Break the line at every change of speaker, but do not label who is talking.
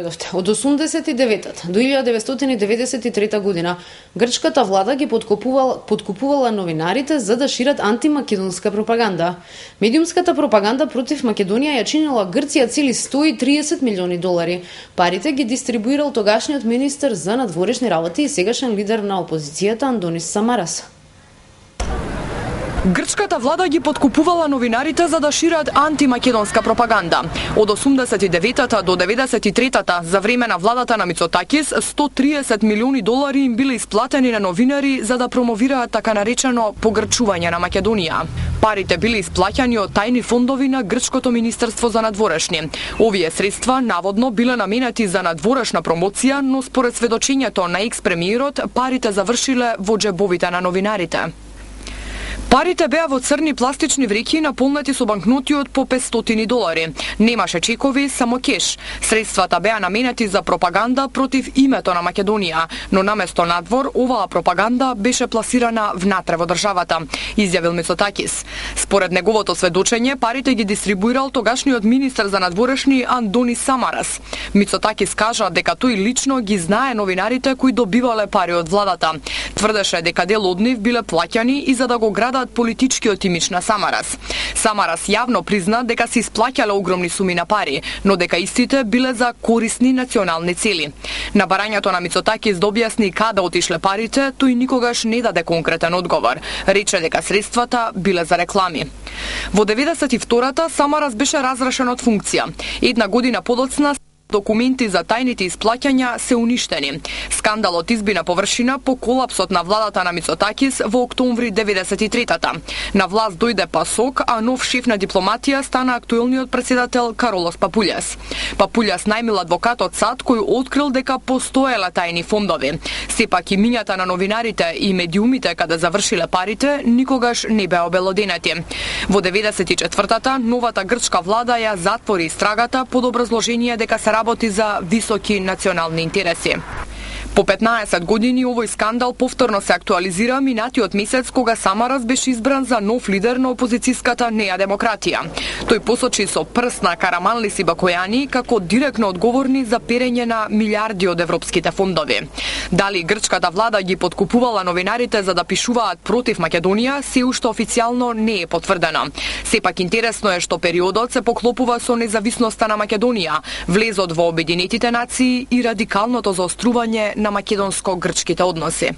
Од 89-та до 1993 година грчката влада ги подкупувала новинарите за да шират антимакедонска пропаганда. Медиумската пропаганда против Македонија ја чинила Грција цели $130 милиони. Парите ги дистрибуирал тогашниот министер за надворешни работи и сегашен лидер на опозицијата Андонис Самарас.
Грчката влада ги подкупувала новинарите за да шират антимакедонска пропаганда. Од 89-та до 93-та за време на владата на Мицотакис $130 милиони им биле исплатени на новинари за да промовираат така наречено погрчување на Македонија. Парите биле исплаќани од тајни фондови на грчкото министерство за надворешни. Овие средства наводно биле наменети за надворешна промоција, но според сведочењето на екс-премиерот парите завршиле во џебовите на новинарите. Парите беа во црни пластични вреќи наполнети со банкноти од по $500. Немаше чекови, само кеш. Средствата беа наменети за пропаганда против името на Македонија, но наместо надвор, оваа пропаганда беше пласирана внатре во државата, изјавил Мицотакис. Според неговото сведочење, парите ги дистрибуирал тогашниот министер за надворешни Андонис Самарас. Мицотакис кажа дека тој лично ги знае новинарите кои добивале пари од владата. Тврдеше дека дел од нив биле плаќани и за да го градат политичкиот имидж на Самарас. Самарас јавно призна дека се исплаќале огромни суми на пари, но дека истите биле за корисни национални цели. На барањето на Мицотакис да објасни каде отишле парите, тој никогаш не даде конкретен одговор. Рече дека средствата биле за реклами. Во 92-та Самарас беше разрешен од функција. Една година подоцна документи за тајните исплаќања се уништени. Скандалот изби на површина по колапсот на владата на Мицотакис во октомври 93-та. На власт дојде Пасок, а нов шеф на дипломатија стана актуелниот председател Каролос Папулјас. Папулјас најмил адвокат од САД кој открил дека постоеле тајни фондови. Сепак имињата на новинарите и медиумите каде завршиле парите никогаш не беа обелоденети. Во 94-та новата грчка влада ја затвори истрагата под образложение дека се работи за високи национални интереси. По 15 години овој скандал повторно се актуализира минатиот месец кога Самарас беше избран за нов лидер на опозицијската Неа демократија. Тој посочи со прст на Караманли Сибакојани како директно одговорни за перење на милиарди од европските фондови. Дали грчката влада ги подкупувала новинарите за да пишуваат против Македонија, се уште официјално не е потврдено. Сепак интересно е што периодот се поклопува со независноста на Македонија, влезот во Обединетите нации и радикалното заострување на македонско-грчките односи.